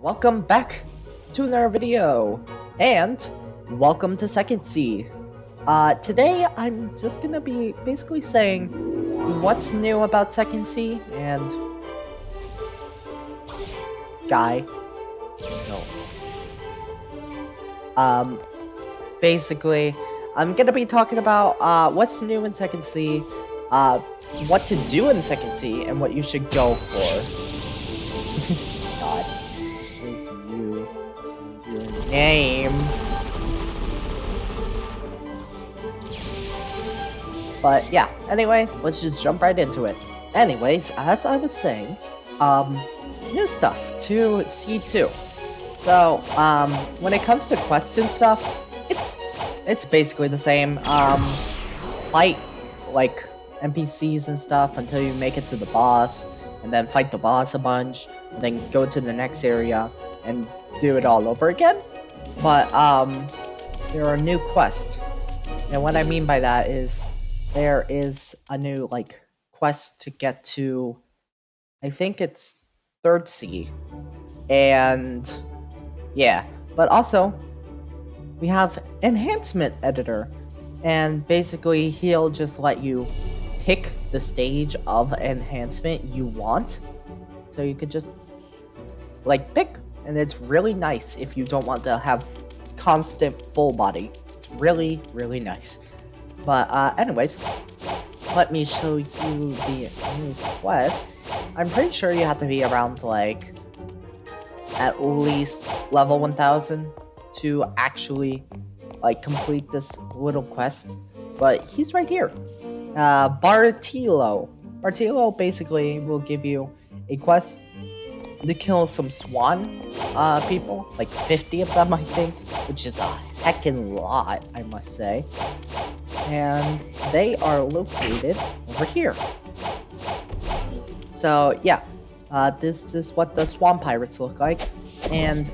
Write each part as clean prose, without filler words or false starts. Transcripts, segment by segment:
Welcome back to another video, and welcome to Second C. Today I'm just gonna be basically saying what's new about Second C and Guy. No. Basically, I'm gonna be talking about what's new in Second C, what to do in Second C, and what you should go for. God. Is you and your name. But yeah, anyway, let's just jump right into it. Anyways, as I was saying, new stuff to C2. So, when it comes to quests and stuff, it's basically the same. Fight like NPCs and stuff until you make it to the boss, and then fight the boss a bunch, and then go to the next area and do it all over again. But there are new quests, and what I mean by that is there is a new like quest to get to, I think it's 3rd C, and yeah, but also we have enhancement editor, and basically he'll just let you pick the stage of enhancement you want, so you could just like pick, and it's really nice if you don't want to have constant full body. It's really nice. But anyways, let me show you the new quest. I'm pretty sure you have to be around like at least level 1000 to actually like complete this little quest, but he's right here. Bartillo basically will give you a quest to kill some swan people, like 50 of them I think, which is a heckin' lot, I must say. And they are located over here. So yeah, this is what the swan pirates look like, and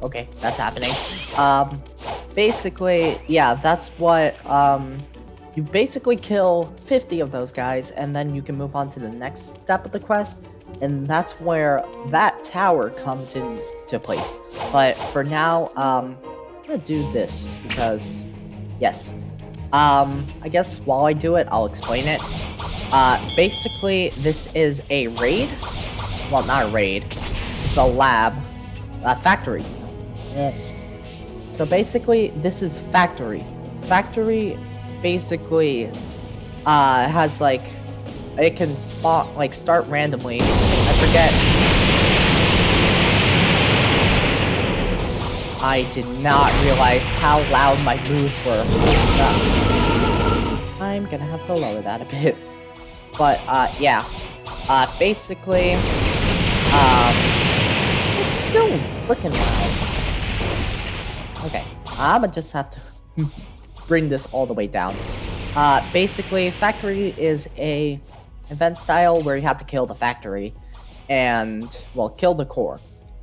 okay, that's happening. Basically, yeah, that's what, you basically kill 50 of those guys, and then you can move on to the next step of the quest, and that's where that tower comes into place. But for now, I'm gonna do this, because, yes. I guess while I do it, I'll explain it. Basically, this is a raid. Well, not a raid. It's a lab. A factory. So basically, this is factory. Factory basically has like, it can spawn, like start randomly. I forget. I did not realize how loud my moves were. I'm gonna have to lower that a bit. But yeah. Basically, it's still freaking loud. Okay, I'ma just have to bring this all the way down. Basically, factory is a event style where you have to kill the factory and, well, kill the core.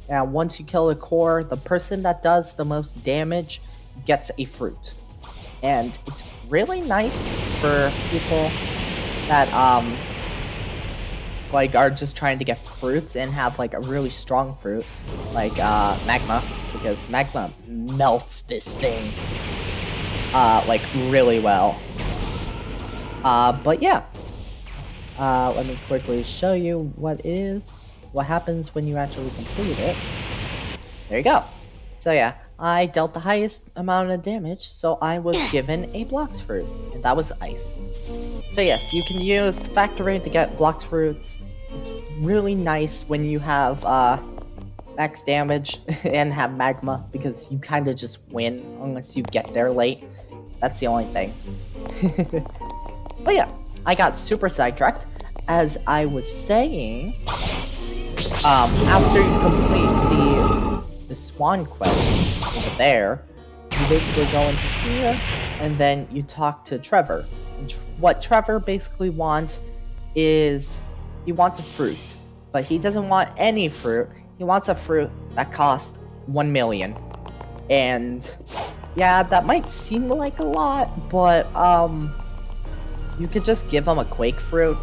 And once you kill the core, the person that does the most damage gets a fruit. And it's really nice for people that, like, are just trying to get fruits and have, like, a really strong fruit, like, magma, because magma melts this thing, like, really well. But yeah, let me quickly show you what happens when you actually complete it. There you go. So yeah, I dealt the highest amount of damage, so I was given a Blox fruit, and that was ice. So yes, you can use the factory to get Blox fruits. It's really nice when you have max damage and have magma, because you kind of just win unless you get there late. That's the only thing. But yeah, I got super sidetracked. As I was saying, after you complete the swan quest over there, you basically go into here, and then you talk to Trevor. What Trevor basically wants is, he wants a fruit, but he doesn't want any fruit. He wants a fruit that costs 1 million. And yeah, that might seem like a lot, but you could just give him a quake fruit.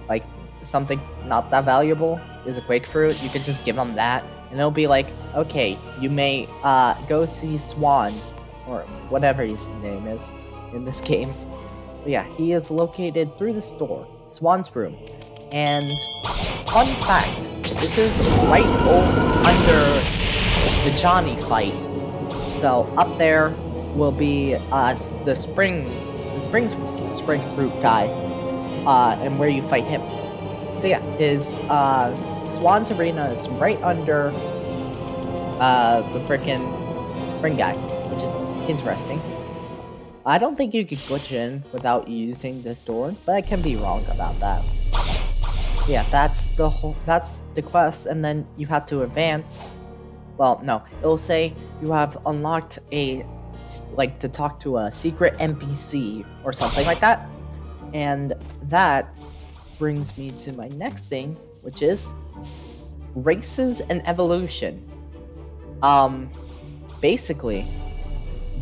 Like, something not that valuable is a Quake Fruit, you could just give him that, and it'll be like, okay, you may go see Swan, or whatever his name is in this game. But yeah, he is located through this door, Swan's room. And fun fact, this is right under the Johnny fight. So up there will be the spring fruit guy, and where you fight him. So yeah, his Swan's arena is right under the frickin' spring guy, which is interesting. I don't think you could glitch in without using this door, but I can be wrong about that. Yeah, that's the quest, and then you have to advance. Well, no, it'll say you have unlocked to talk to a secret NPC or something like that. And that brings me to my next thing, which is races and evolution. Basically,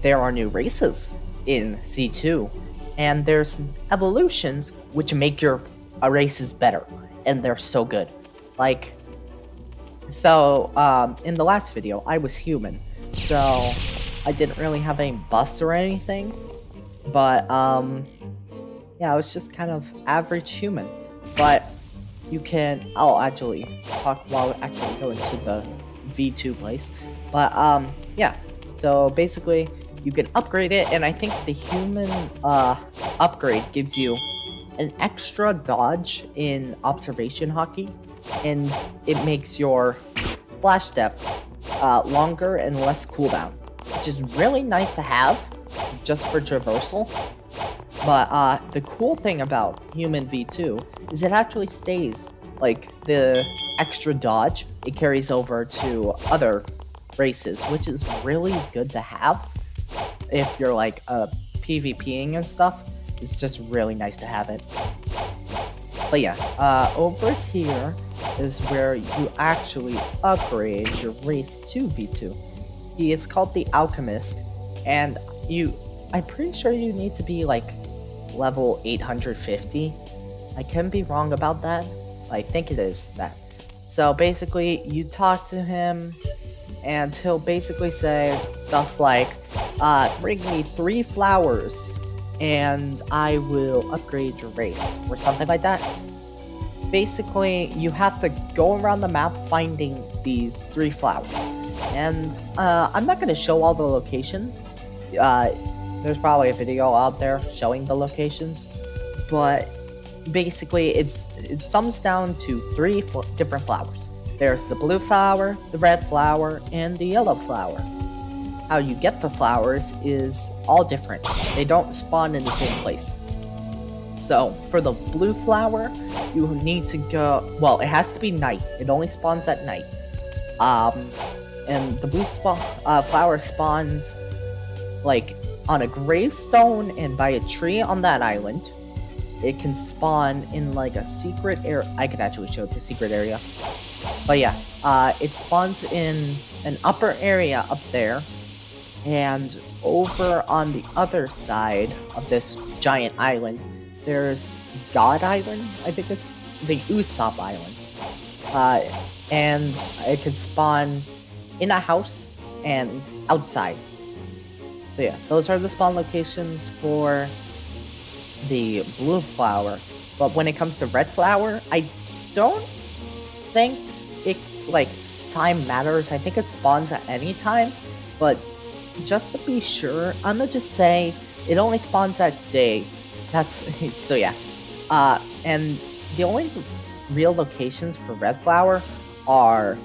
there are new races in C2, and there's evolutions which make your races better, and they're so good. Like, so in the last video, I was human, so I didn't really have any buffs or anything, but yeah, I was just kind of average human. But I'll actually talk while I actually go into the V2 place. But yeah, so basically you can upgrade it, and I think the human upgrade gives you an extra dodge in observation hockey, and it makes your flash step longer and less cooldown, which is really nice to have just for traversal. But the cool thing about human V2 is it actually stays, like, the extra dodge, it carries over to other races, which is really good to have if you're like PvPing and stuff. It's just really nice to have it. But yeah, over here is where you actually upgrade your race to V2. He is called the Alchemist, and I'm pretty sure you need to be like level 850. I can be wrong about that. I think it is that. So basically, you talk to him, and he'll basically say stuff like, bring me 3 flowers, and I will upgrade your race, or something like that. Basically, you have to go around the map finding these 3 flowers. And I'm not going to show all the locations. There's probably a video out there showing the locations, but basically it sums down to 3 different flowers. There's the blue flower, the red flower, and the yellow flower. How you get the flowers is all different. They don't spawn in the same place. So for the blue flower, you need to go, well, it has to be night. It only spawns at night. And the blue flower spawns like on a gravestone and by a tree on that island. It can spawn in like a secret area. I could actually show the secret area. But yeah, it spawns in an upper area up there. And over on the other side of this giant island, there's God Island. I think it's the Usopp Island. And it can spawn in a house and outside. So yeah, those are the spawn locations for the blue flower. But when it comes to red flower, I don't think it, like, time matters. I think it spawns at any time. But just to be sure, I'm gonna just say it only spawns at day. That's, so yeah. And the only real locations for red flower are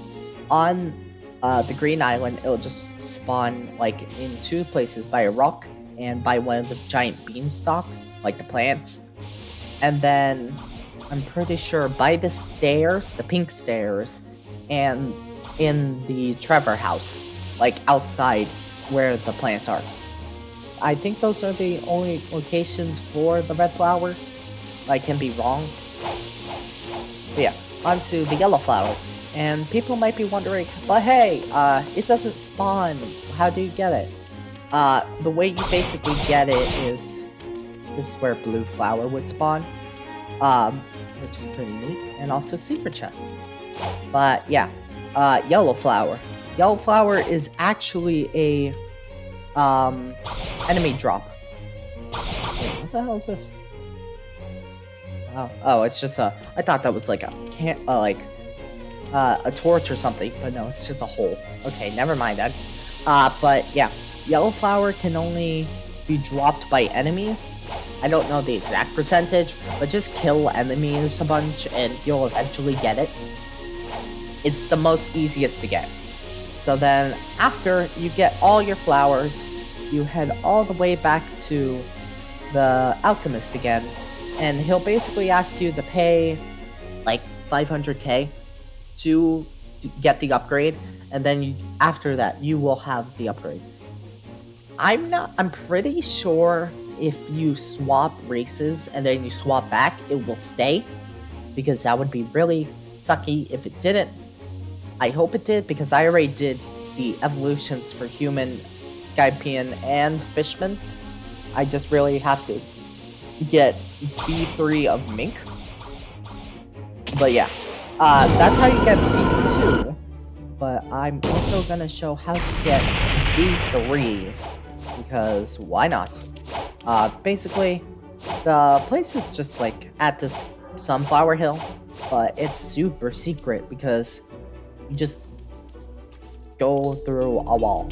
on the green island. It'll just spawn like in 2 places, by a rock and by one of the giant beanstalks, like the plants. And then I'm pretty sure by the stairs, the pink stairs, and in the Trevor house, like outside where the plants are. I think those are the only locations for the red flower. I can be wrong. But yeah, onto the yellow flower. And people might be wondering, but hey, it doesn't spawn. How do you get it? The way you basically get it is, this is where blue flower would spawn. which is pretty neat, and also secret chest. But yeah, yellow flower. Yellow flower is actually a enemy drop. Wait, what the hell is this? Oh, it's just a. I thought that was like a a torch or something, but no, it's just a hole. Okay, never mind that. But yeah, yellow flower can only be dropped by enemies. I don't know the exact percentage, but just kill enemies a bunch and you'll eventually get it. It's the most easiest to get. So then, after you get all your flowers, you head all the way back to the alchemist again, and he'll basically ask you to pay like 500k to get the upgrade, and then after that you will have the upgrade. I'm pretty sure if you swap races and then you swap back, it will stay, because that would be really sucky if it didn't. I hope it did, because I already did the evolutions for human, Skypian, and Fishman. I just really have to get V3 of Mink. But yeah, that's how you get V2. But I'm also gonna show how to get V3, because why not? Basically, the place is just like at this sunflower hill, but it's super secret because you just go through a wall.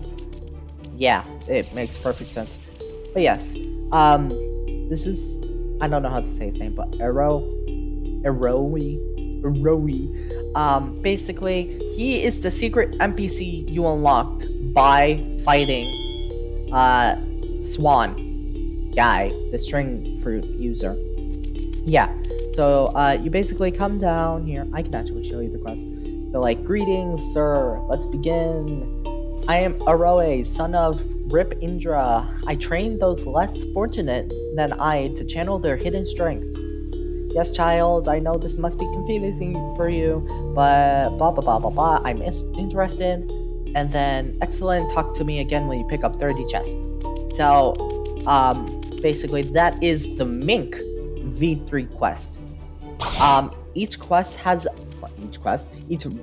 Yeah, it makes perfect sense. But yes, this is, I don't know how to say his name, but Eroe. Basically, he is the secret NPC you unlocked by fighting, Swan guy, the string fruit user. Yeah, so, you basically come down here. I can actually show you the quest. They're like, greetings, sir. Let's begin. I am Aroe, son of Rip Indra. I trained those less fortunate than I to channel their hidden strength. Yes, child, I know this must be confusing for you, but blah blah blah blah blah. I'm interested. And then, excellent, talk to me again when you pick up 30 chests. So, basically, that is the Mink V3 quest. Each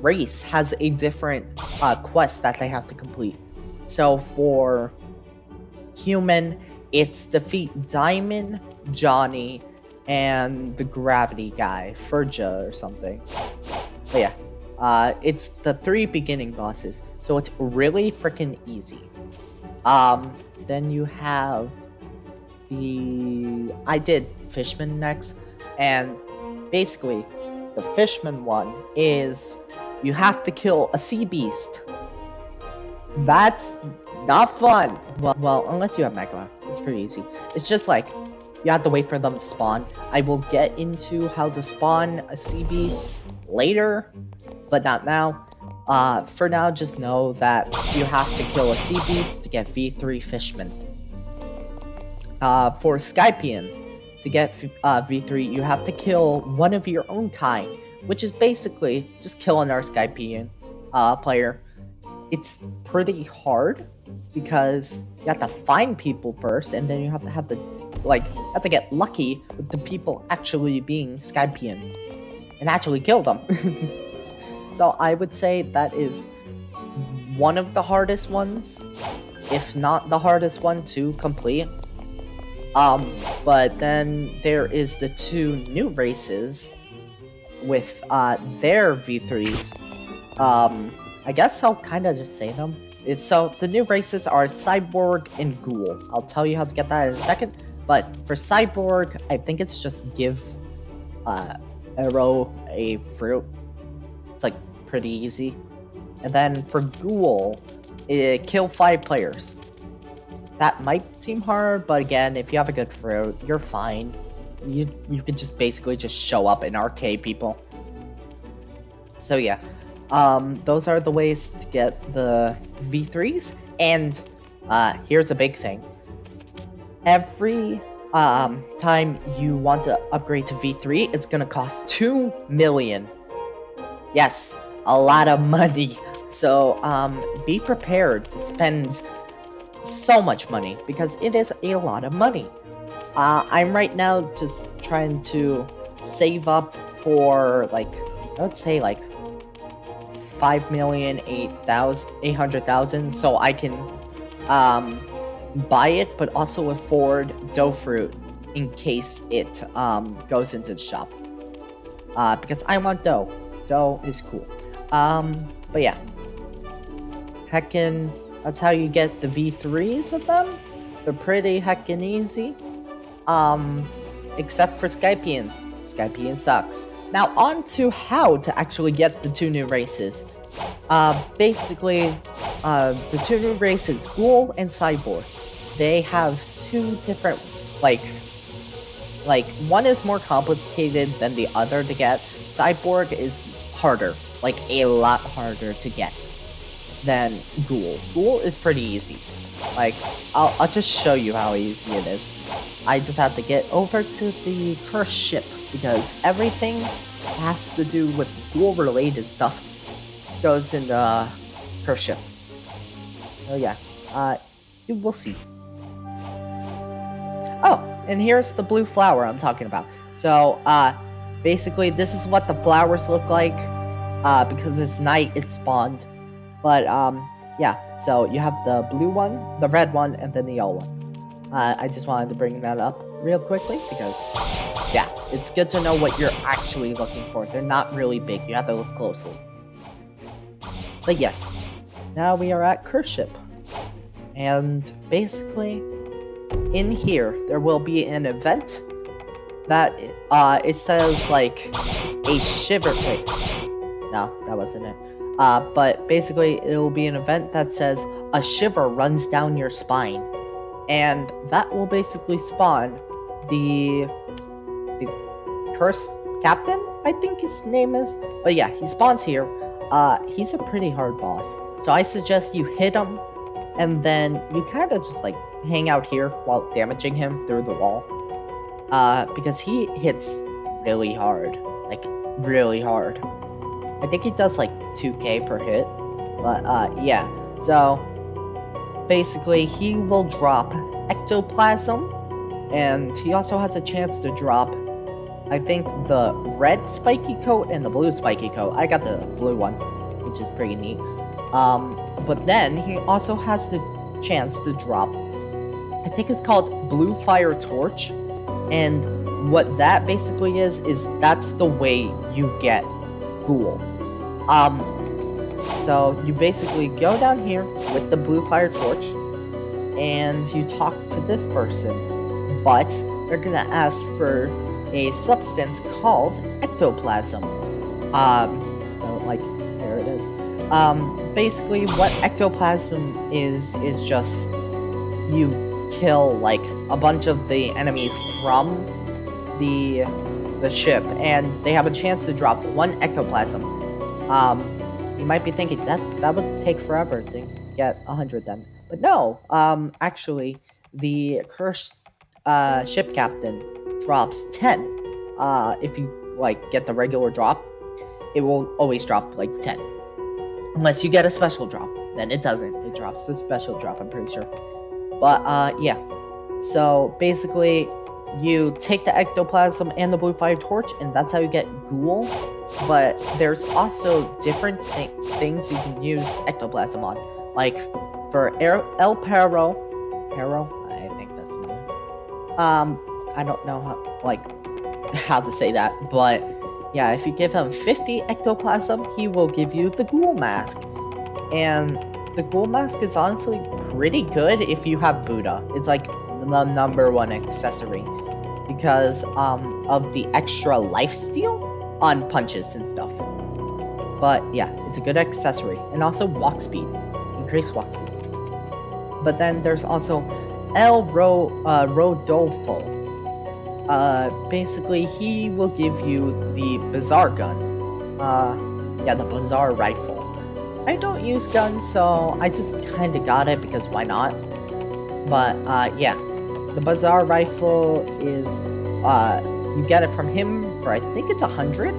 race has a different quest that they have to complete. So for human, it's defeat Diamond, Johnny, and the gravity guy, Ferja or something. But yeah, it's the 3 beginning bosses, so it's really freaking easy. Then you have I did Fishman next, and basically the Fishman one is you have to kill a sea beast. That's not fun. Well, unless you have Magma, it's pretty easy. It's just like you have to wait for them to spawn. I will get into how to spawn a sea beast later, but not now. For now, just know that you have to kill a sea beast to get V3 Fishman. For Skypian, to get V3, you have to kill one of your own kind, which is basically just kill another Skypian player. It's pretty hard because you have to find people first, and then you have to get lucky with the people actually being Skypian and actually kill them. So I would say that is one of the hardest ones, if not the hardest one to complete. But then there is the 2 new races with their V3s. I guess I'll kind of just say them. So the new races are Cyborg and Ghoul. I'll tell you how to get that in a second. But for Cyborg, I think it's just give Arrow a fruit. It's like pretty easy. And then for Ghoul, kill 5 players. That might seem hard, but again, if you have a good fruit, you're fine. You could just basically just show up and arcade people. So yeah, those are the ways to get the V3s. And here's a big thing. Every time you want to upgrade to V3, it's gonna cost 2 million. Yes, a lot of money. So be prepared to spend so much money, because it is a lot of money. I'm right now just trying to save up for like, I would say like 5,008,800,000, so I can buy it, but also afford dough fruit in case it goes into the shop. Because I want dough. Dough is cool. But yeah. Heckin', that's how you get the V3s of them. They're pretty heckin' easy. Except for Skypian. Skypian sucks. Now on to how to actually get the 2 new races. Basically, the 2 new races, Ghoul and Cyborg, they have 2 different, like, one is more complicated than the other to get. Cyborg is harder, like a lot harder to get than Ghoul. Ghoul is pretty easy. Like, I'll just show you how easy it is. I just have to get over to the cursed ship, because everything has to do with Ghoul related stuff goes in the cursed ship. Oh yeah, you will see. Oh, and here's the blue flower I'm talking about. So, basically this is what the flowers look like, because it's night, it spawned. But, yeah, so you have the blue one, the red one, and then the yellow one. I just wanted to bring that up real quickly, because, yeah, it's good to know what you're actually looking for. They're not really big, you have to look closely. But yes, now we are at Curse Ship. And basically, in here, there will be an event that, it says, like, a shiver. Wait, no, that wasn't it. But basically, it will be an event that says, a shiver runs down your spine. And that will basically spawn the Cursed Captain, I think his name is. But yeah, he spawns here. He's a pretty hard boss. So I suggest you hit him, and then you kind of just, like, hang out here while damaging him through the wall. Because he hits really hard. Like, really hard. I think he does, like, 2k per hit. But, yeah. So, basically, he will drop Ectoplasm. And he also has a chance to drop, I think, the red spiky coat and the blue spiky coat. I got the blue one, which is pretty neat. But then he also has the chance to drop, I think it's called Blue Fire Torch. And what that basically is that's the way you get Ghoul. So you basically go down here with the Blue Fire Torch, and you talk to this person. But they're gonna ask for a substance called ectoplasm. So, like, there it is. Basically, what ectoplasm is just you kill, like, a bunch of the enemies from the ship, and they have a chance to drop 1 ectoplasm. You might be thinking that would take forever to get 100 then. But no, actually, the cursed ship captain drops 10. If you, like, get the regular drop, it will always drop, like, 10. Unless you get a special drop, then it doesn't. It drops the special drop, I'm pretty sure. But, yeah. So, basically, you take the ectoplasm and the blue fire torch, and that's how you get Ghoul. But there's also different things you can use ectoplasm on. Like, for El Perro, I think that's the name. I don't know how to say that, but yeah, if you give him 50 ectoplasm, he will give you the Ghoul Mask. And the Ghoul Mask is honestly pretty good if you have Buddha. It's like the #1 accessory, because of the extra lifesteal on punches and stuff. But yeah, it's a good accessory. And also walk speed, increased walk speed. But then there's also El Rodolfo. Basically, he will give you the Bazaar gun. Yeah, the Bazaar rifle. I don't use guns, so I just kinda got it because why not? But, yeah. The Bazaar rifle is, you get it from him for, I think it's 100?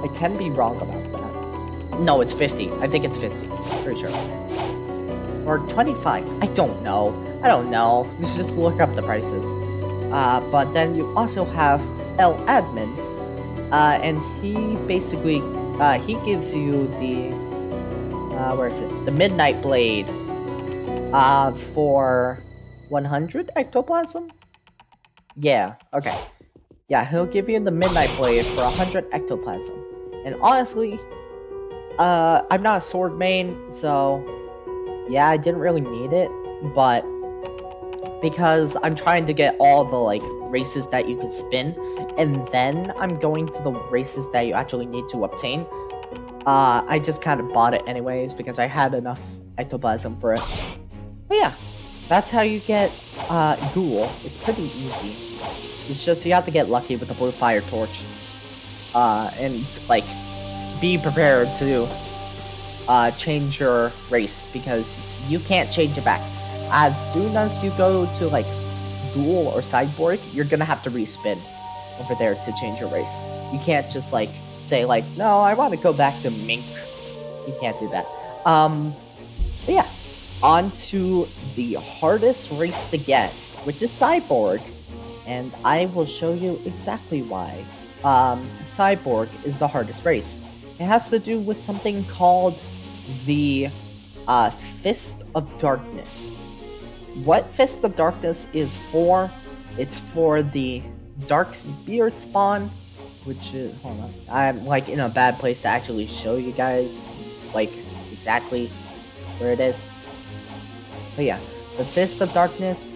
I can be wrong about that. No, it's 50. I think it's 50. Pretty sure. Or 25. I don't know. Let's just look up the prices. But then you also have El Admin, And he basically, he gives you the, where is it? The Midnight Blade, for 100 ectoplasm? Yeah, okay. Yeah, he'll give you the Midnight Blade for 100 ectoplasm. And honestly, I'm not a sword main, so yeah, I didn't really need it, but because I'm trying to get all the, like, races that you could spin, and then I'm going to the races that you actually need to obtain, I just kind of bought it anyways because I had enough ectoplasm for it. But yeah, that's how you get, Ghoul. It's pretty easy. It's just you have to get lucky with the blue fire torch. And, like, be prepared to, change your race because you can't change it back. As soon as you go to, like, Ghoul or Sideboard, you're gonna have to respin over there to change your race. You can't just, like, say, like, no, I want to go back to Mink. You can't do that. But yeah, on to the hardest race to get, which is Cyborg, and I will show you exactly why. Cyborg is the hardest race. It has to do with something called the Fist of Darkness. What Fist of Darkness is for? It's for the Dark Beard spawn, which is, hold on, I'm like in a bad place to actually show you guys like exactly where it is. But yeah, the Fist of Darkness,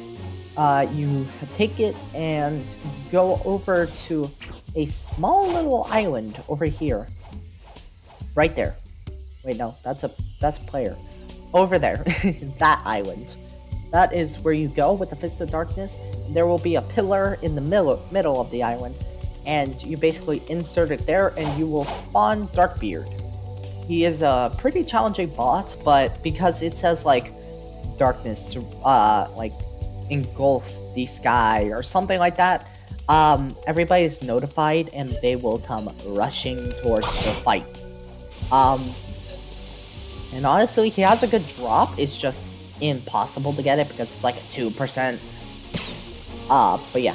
you take it and go over to a small little island over here. Right there. Wait, no, that's a player. Over there, that island. That is where you go with the Fist of Darkness. There will be a pillar in the middle of the island, and you basically insert it there, and you will spawn Darkbeard. He is a pretty challenging boss, but because it says, like, darkness, like, engulfs the sky or something like that, everybody's notified, and they will come rushing towards the fight. And honestly, he has a good drop. It's just impossible to get it because it's like a 2%. But yeah.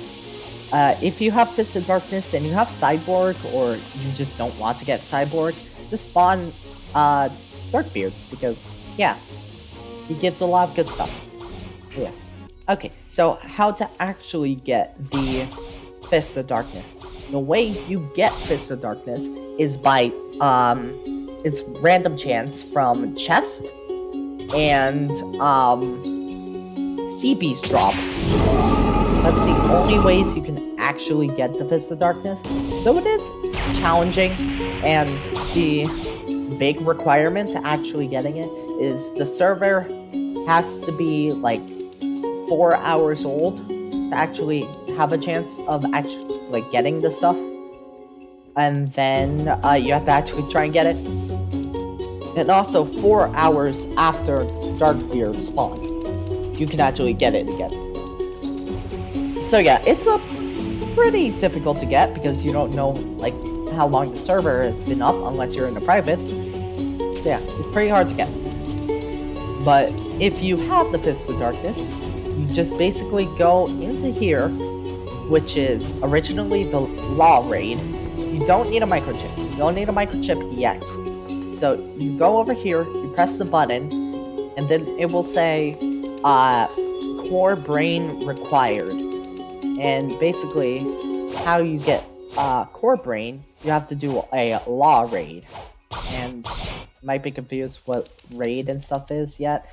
If you have Fist of Darkness and you have Cyborg, or you just don't want to get Cyborg, just spawn Darkbeard, because, yeah, he gives a lot of good stuff. Yes. Okay, so how to actually get the Fist of Darkness. The way you get Fist of Darkness is by, it's random chance from chest and, Sea Beast drop. That's the only ways you can actually get the Fist of Darkness. Though it is challenging, and the big requirement to actually getting it is the server has to be like 4 hours old to actually have a chance of actually like getting the stuff. And then you have to actually try and get it. And also 4 hours after Darkbeard spawn, you can actually get it again. So yeah, it's a pretty difficult to get because you don't know like how long the server has been up unless you're in a private. So yeah, it's pretty hard to get. But if you have the Fist of Darkness, you just basically go into here, which is originally the Law Raid. You don't need a microchip. You don't need a microchip yet. So you go over here, you press the button, and then it will say, Core Brain Required. And basically, how you get Core Brain, you have to do a Law Raid. And you might be confused what raid and stuff is yet.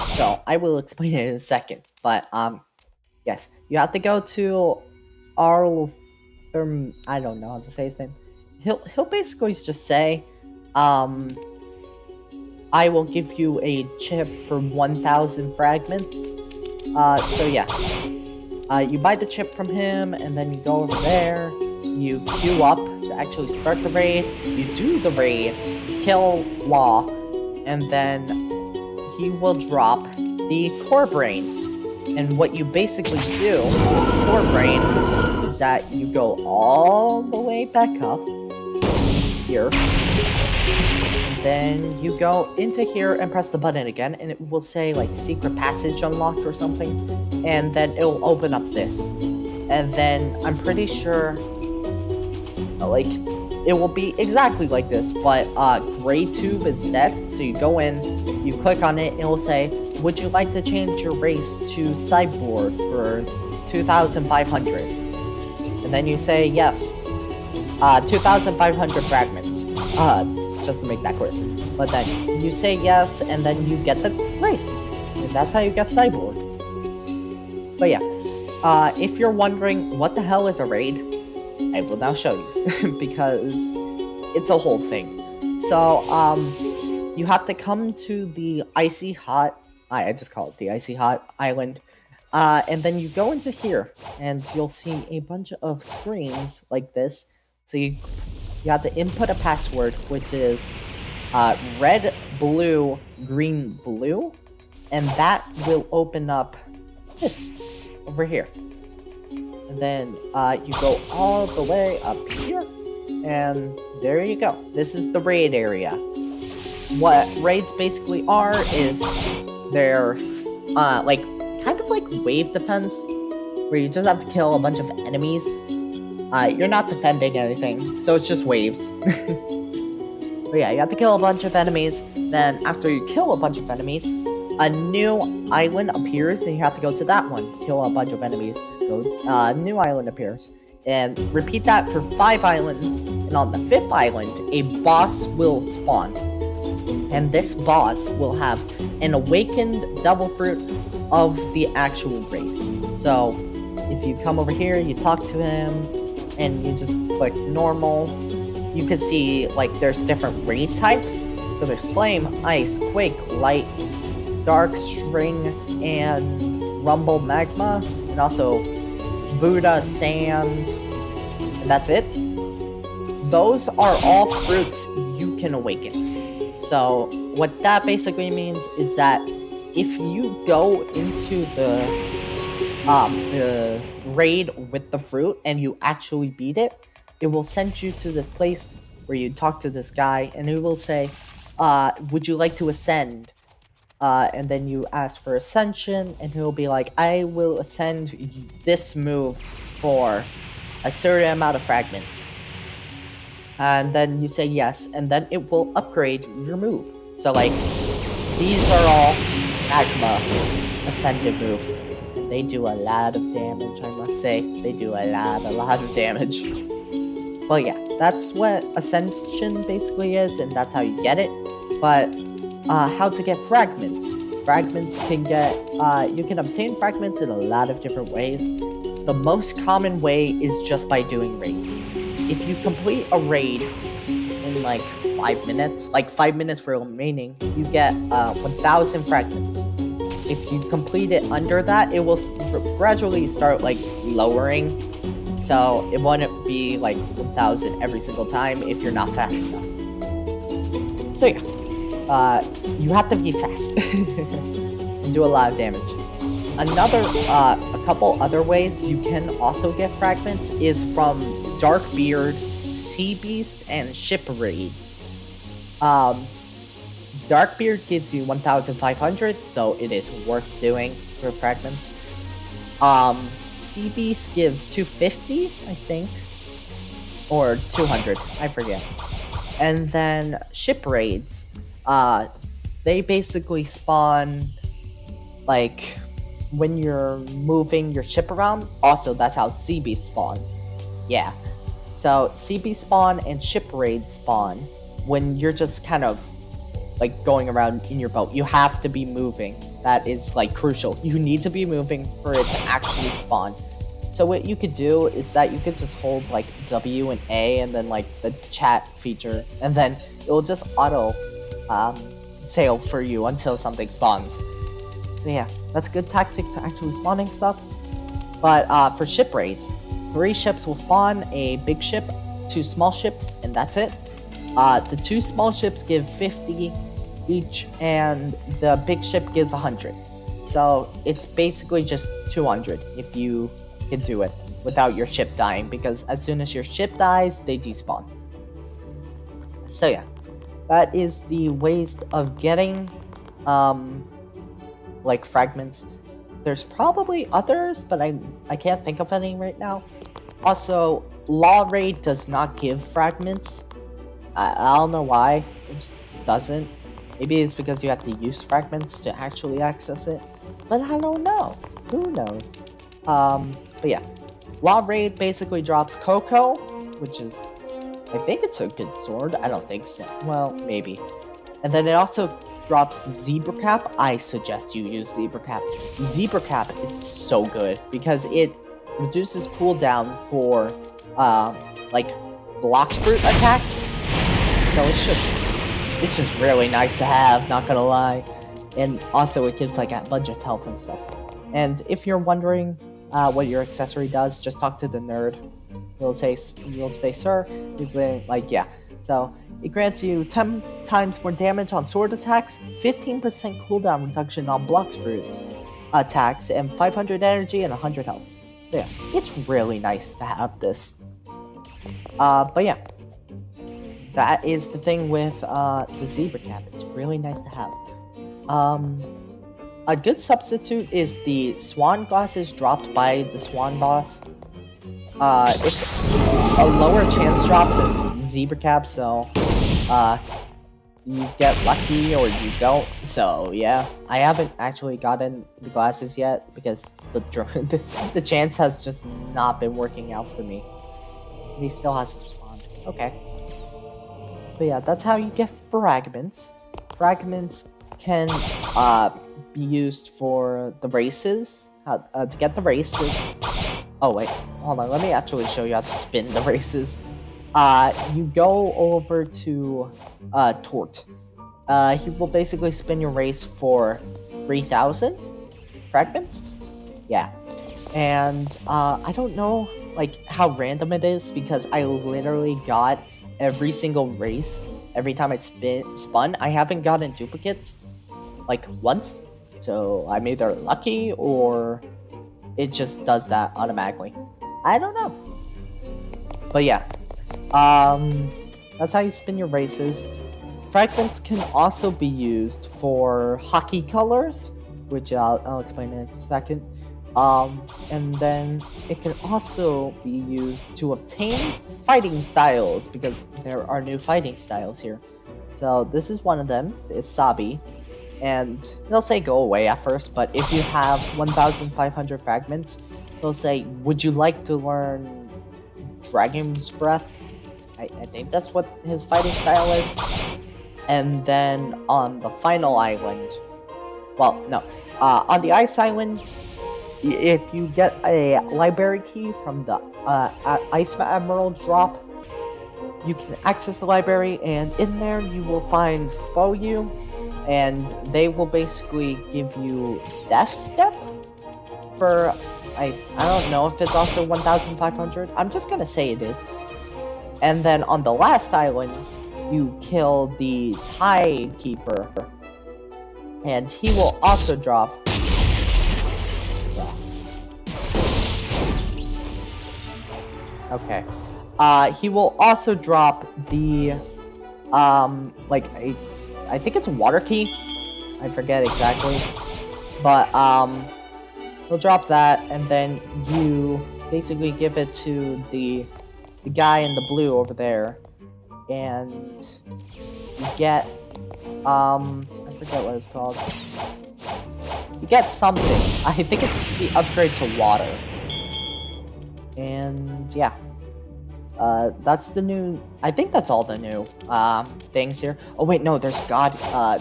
So I will explain it in a second. But yes, you have to go to Arl. I don't know how to say his name. He'll basically just say, I will give you a chip for 1,000 fragments. So yeah. You buy the chip from him, and then you go over there, you queue up to actually start the raid, you do the raid, you kill Law, and then he will drop the Core Brain. And what you basically do with the Core Brain is that you go all the way back up here, and then you go into here and press the button again, and it will say like secret passage unlocked or something, and then it'll open up this, and then I'm pretty sure like, it will be exactly like this, but gray tube instead. So you go in, you click on it, and it will say, would you like to change your race to cyborg for 2,500? And then you say yes. 2,500 fragments. Just to make that clear. But then you say yes, and then you get the race. And that's how you get cyborg. But yeah, if you're wondering what the hell is a raid, I will now show you because it's a whole thing. So, you have to come to the Icy Hot, I just call it the Icy Hot Island, and then you go into here, and you'll see a bunch of screens like this. So you have to input a password, which is red, blue, green, blue, and that will open up this over here. And then you go all the way up here, and there you go. This is the raid area. What raids basically are is they're like kind of like wave defense, where you just have to kill a bunch of enemies. You're not defending anything, so it's just waves. But yeah, you have to kill a bunch of enemies. Then after you kill a bunch of enemies, a new island appears, and you have to go to that one. Kill a bunch of enemies. New island appears. And repeat that for 5 islands. And on the 5th island, a boss will spawn. And this boss will have an awakened devil fruit of the actual raid. So, if you come over here, you talk to him, and you just click normal, you can see, like, there's different raid types. So there's flame, ice, quake, light, dark, string, and rumble magma, and also Buddha, sand, and that's it. Those are all fruits you can awaken. So what that basically means is that if you go into the raid with the fruit and you actually beat it, it will send you to this place where you talk to this guy, and it will say, would you like to ascend? And then you ask for ascension, and he'll be like, I will ascend this move for a certain amount of fragments. And then you say yes, and then it will upgrade your move. So, like, these are all magma ascended moves. And they do a lot of damage, I must say. They do a lot of damage. Well, yeah, that's what ascension basically is, and that's how you get it. But how to get fragments. Fragments can get, you can obtain fragments in a lot of different ways. The most common way is just by doing raids. If you complete a raid in like 5 minutes, like 5 minutes for remaining, you get 1,000 fragments. If you complete it under that, it will gradually start like lowering. So it wouldn't be like 1,000 every single time if you're not fast enough. So yeah. You have to be fast and do a lot of damage. A couple other ways you can also get fragments is from Darkbeard, Sea Beast, and Ship Raids. Darkbeard gives you 1,500, so it is worth doing for fragments. Sea Beast gives 250, I think, or 200, I forget. And then Ship Raids, they basically spawn, like, when you're moving your ship around. Also, that's how Sea Beast spawn. Yeah. So, Sea Beast spawn and Ship Raid spawn when you're just kind of, like, going around in your boat. You have to be moving. That is, like, crucial. You need to be moving for it to actually spawn. So what you could do is that you could just hold, like, W and A and then, like, the chat feature. And then it will just auto sail for you until something spawns. So yeah, that's a good tactic to actually spawning stuff. But for ship raids, 3 ships will spawn, a big ship, 2 small ships, and that's it. The 2 small ships give 50 each, and the big ship gives 100. So it's basically just 200 if you can do it without your ship dying, because as soon as your ship dies, they despawn. So yeah, that is the ways of getting like fragments. There's probably others, but I can't think of any right now. Also, Law Raid does not give fragments. I don't know why. It just doesn't. Maybe it's because you have to use fragments to actually access it. But I don't know. Who knows? But yeah. Law Raid basically drops Coco, which is... I think it's a good sword. I don't think so. Well, maybe. And then it also drops Zebra Cap. I suggest you use Zebra Cap. Zebra Cap is so good because it reduces cooldown for, like, Blox fruit attacks. So it's just really nice to have, not gonna lie. And also it gives like a bunch of health and stuff. And if you're wondering what your accessory does, just talk to the nerd. You'll say, sir. He's saying, like, yeah. So it grants you 10 times more damage on sword attacks, 15% cooldown reduction on Blox fruit attacks, and 500 energy and 100 health. So yeah, it's really nice to have this. But yeah. That is the thing with the Zebra Cap. It's really nice to have. A good substitute is the Swan Glasses dropped by the Swan Boss. It's a lower chance drop than Zebra Cap, so you get lucky or you don't. So yeah, I haven't actually gotten the glasses yet because the chance has just not been working out for me. He still hasn't spawned. Okay. But yeah, that's how you get fragments. Fragments can be used for the races. To get the races. Oh wait, hold on. Let me actually show you how to spin the races. You go over to Tort. He will basically spin your race for 3,000 fragments. Yeah, and I don't know like how random it is because I literally got every single race every time I spun. I haven't gotten duplicates like once, so I'm either lucky or it just does that automatically. I don't know, but yeah, that's how you spin your races. Fragments can also be used for hockey colors, which I'll explain in a second. And then it can also be used to obtain fighting styles, because there are new fighting styles here. So this is one of them, is Sabi. And they'll say go away at first, but if you have 1,500 fragments, they'll say, would you like to learn Dragon's Breath? I think that's what his fighting style is. And then on the final island, well, no, on the Ice Island, if you get a library key from the Ice Emerald drop, you can access the library, and in there you will find Foyu, and they will basically give you Death Step for, I don't know if it's also 1,500. I'm just gonna say it is. And then on the last island, you kill the Tide Keeper, and he will also drop. Okay. He will also drop the, like I think it's a water key. I forget exactly, but he'll drop that, and then you basically give it to the guy in the blue over there, and you get I forget what it's called. You get something. I think it's the upgrade to water. And yeah, that's the new. I think that's all the new things here. Oh wait, no, there's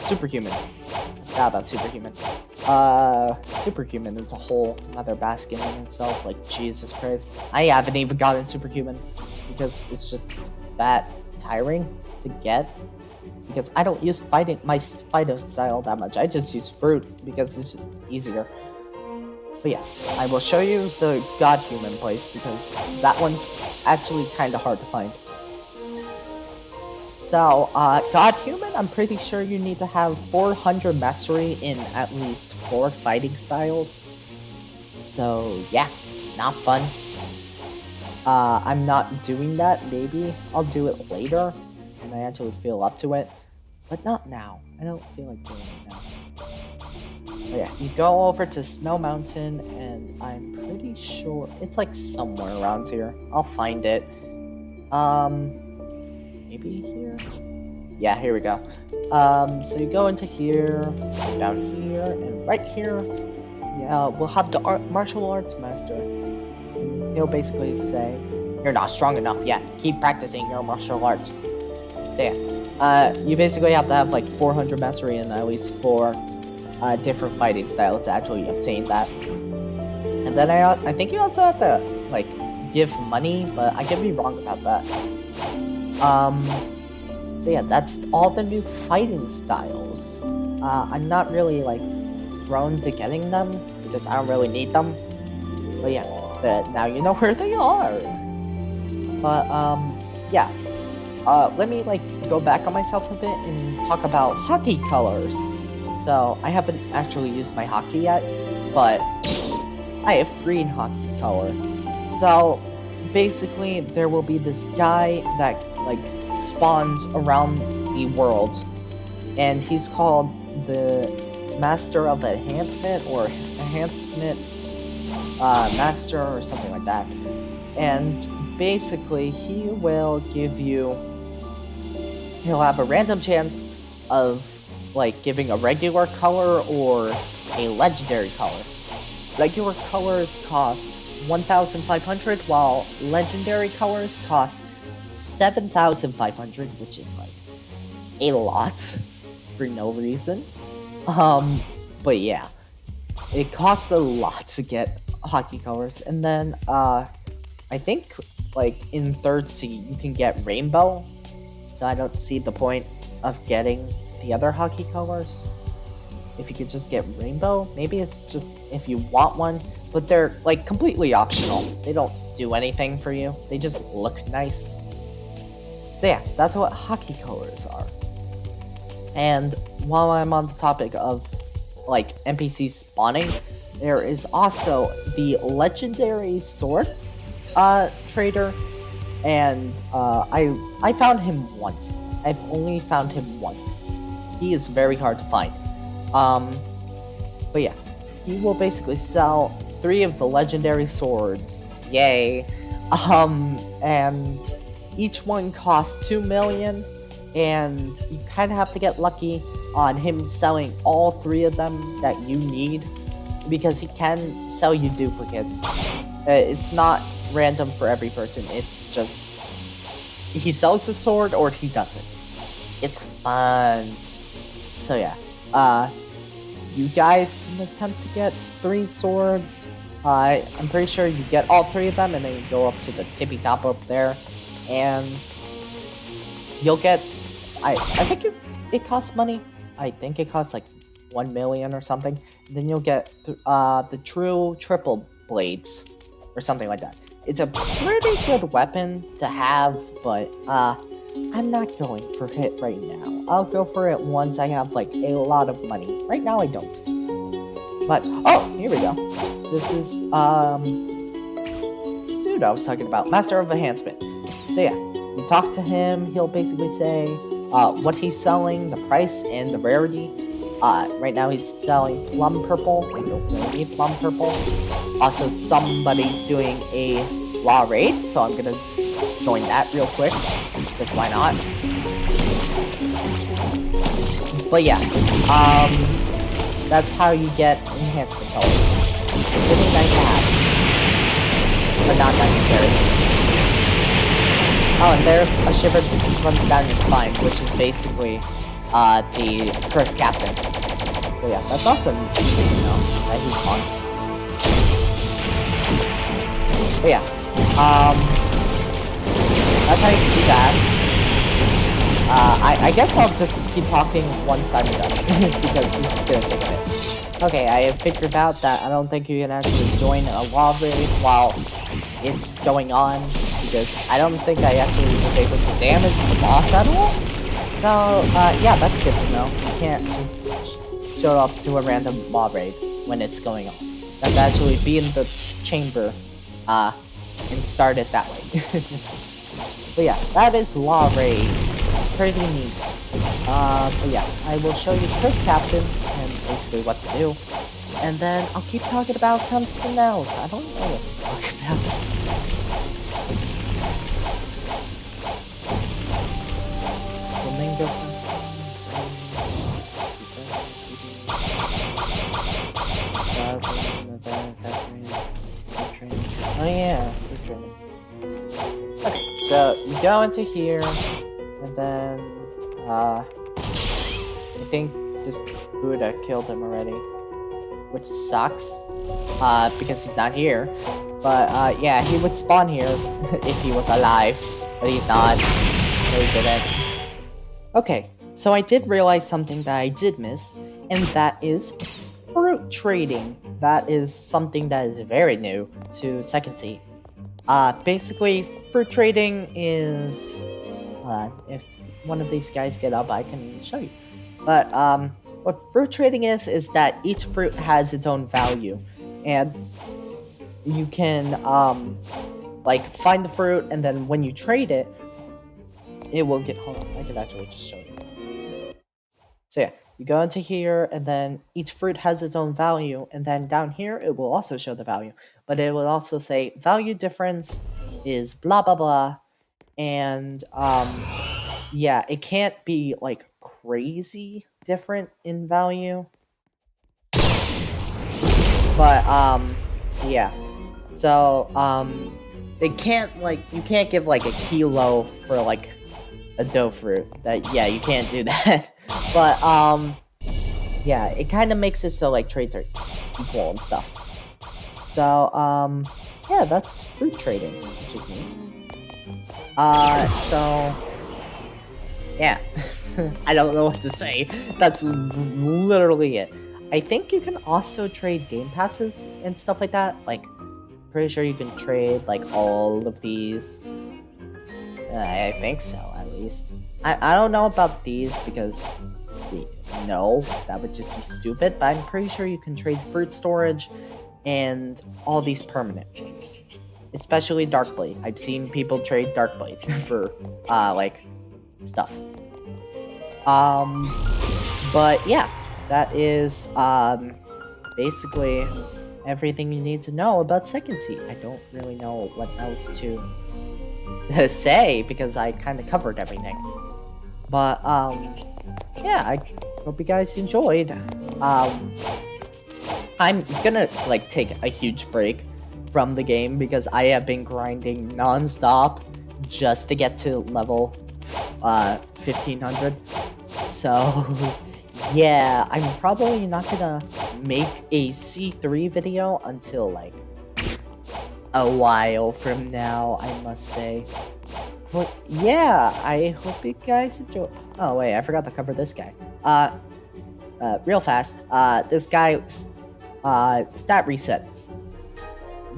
Superhuman. I forgot about Superhuman. Superhuman is a whole other basket in itself. Like, Jesus Christ, I haven't even gotten Superhuman because it's just that tiring to get. Because I don't use my fighting style that much. I just use fruit because it's just easier. But yes, I will show you the God-Human place because that one's actually kind of hard to find. So, God-Human, I'm pretty sure you need to have 400 mastery in at least 4 fighting styles. So, yeah, not fun. I'm not doing that. Maybe I'll do it later when I actually feel up to it. But not now. I don't feel like doing it now. But yeah, you go over to Snow Mountain, and I'm pretty sure it's like somewhere around here. I'll find it. Maybe here? Yeah, here we go. So you go into here, down here, and right here, yeah, we'll have the martial arts master. He'll basically say, "You're not strong enough yet. Keep practicing your martial arts." So yeah, you basically have to have like 400 mastery in at least 4 different fighting styles to actually obtain that. And then I think you also have to like give money, but I could be wrong about that. So yeah, that's all the new fighting styles. I'm not really like prone to getting them because I don't really need them. But yeah, now you know where they are. But yeah. Let me like go back on myself a bit and talk about hockey colors. So I haven't actually used my hockey yet, but I have green hockey color. So basically there will be this guy that like spawns around the world, and he's called the Master of Enhancement or Enhancement Master or something like that. And basically he will give you, he'll have a random chance of like giving a regular color or a legendary color. Regular colors cost 1,500 while legendary colors cost 7,500, which is like a lot for no reason. But yeah, it costs a lot to get hockey colors. And then I think like in 3rd seed you can get rainbow, so I don't see the point of getting the other hockey colors if you could just get rainbow. Maybe it's just if you want one, but they're like completely optional. They don't do anything for you, they just look nice. So yeah, that's what hockey colors are. And while I'm on the topic of like NPCs spawning, there is also the legendary swords trader, and I found him once. I've only found him once. He is very hard to find. But yeah, he will basically sell 3 of the legendary swords. Yay! And each one costs 2 million, and you kind of have to get lucky on him selling all 3 of them that you need, because he can sell you duplicates. It's not random for every person, it's just he sells the sword or he doesn't. It's fun. So yeah, you guys can attempt to get 3 swords. I'm pretty sure you get all 3 of them, and then you go up to the tippy top up there, and you'll get, I think it costs money. I think it costs like 1 million or something. And then you'll get the true triple blades or something like that. It's a pretty good weapon to have, but I'm not going for it right now. I'll go for it once I have like a lot of money. Right now I don't. But oh, here we go. This is dude I was talking about, Master of Enhancement. So yeah, you talk to him, he'll basically say what he's selling, the price, and the rarity. Right now he's selling plum purple. I don't really need plum purple. Also, somebody's doing a law raid, so I'm gonna join that real quick, because why not? But yeah, that's how you get enhancement colors. Really nice to have, but not necessary. Oh, and there's a shiver that runs down your spine, which is basically the cursed captain. So yeah, that's awesome. You know that he's fun. But yeah, that's how you can do that. I guess I'll just keep talking once I'm done, because this is gonna take a bit. Okay, I have figured out that I don't think you can actually join a law raid while it's going on, because I don't think I actually was able to damage the boss at all. So, yeah, that's good to know. You can't just show up to a random law raid when it's going on. You have to actually be in the chamber, and start it that way. But yeah, that is law raid. It's pretty neat. But yeah, I will show you Curse Captain, and basically what to do. And then I'll keep talking about something else. I don't know what to talk about. Flamingo. Oh yeah, food training. Okay, so you go into here, and then I think this Buddha killed him already, which sucks, because he's not here. But yeah, he would spawn here if he was alive, but he's not. So he didn't. Okay, so I did realize something that I did miss, and that is fruit trading. That is something that is very new to Second Seat. Basically, fruit trading is, if one of these guys get up, I can show you. But, what fruit trading is that each fruit has its own value, and you can, like, find the fruit, and then when you trade it, it will get, hold on, I could actually just show you. So yeah, you go into here, and then each fruit has its own value, and then down here, it will also show the value. But it will also say, value difference is blah blah blah, and, yeah, it can't be, like, crazy different in value. But, yeah. So, they can't, like, you can't give, like, a kilo for, like, a dough fruit. That, yeah, you can't do that. But, yeah, it kind of makes it so, like, trades are equal and stuff. So, yeah, that's fruit trading, which is neat. So, yeah. I don't know what to say. That's literally it. I think you can also trade game passes and stuff like that. Like, pretty sure you can trade, like, all of these. I think so, at least. I don't know about these because, no, that would just be stupid. But I'm pretty sure you can trade fruit storage and all these permanent ones. Especially Darkblade. I've seen people trade Darkblade for, like, stuff. But yeah, that is, basically everything you need to know about Second Seat. I don't really know what else to say because I kind of covered everything. But, yeah, I hope you guys enjoyed. I'm gonna, like, take a huge break from the game because I have been grinding non-stop just to get to level 1500. So, yeah, I'm probably not gonna make a C3 video until, like, a while from now, I must say. But, yeah, I hope you guys enjoy. Oh, wait, I forgot to cover this guy. Real fast, this guy, stat resets.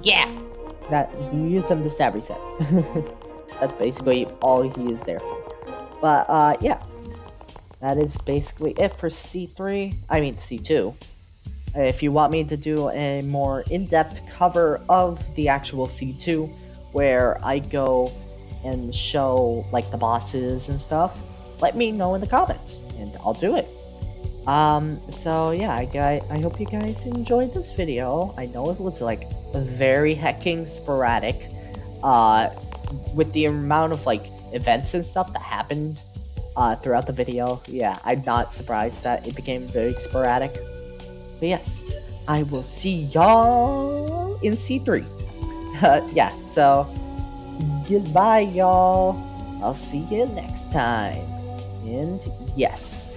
Yeah! That, you use him to stat reset. That's basically all he is there for. But, yeah. That is basically it for C3. I mean, C2. If you want me to do a more in-depth cover of the actual C2, where I go and show, like, the bosses and stuff, let me know in the comments, and I'll do it. So yeah, I hope you guys enjoyed this video. I know it was, like, very hecking sporadic, with the amount of, like, events and stuff that happened throughout the video. Yeah, I'm not surprised that it became very sporadic. But yes, I will see y'all in C3. Yeah, so goodbye, y'all. I'll see you next time. And yes.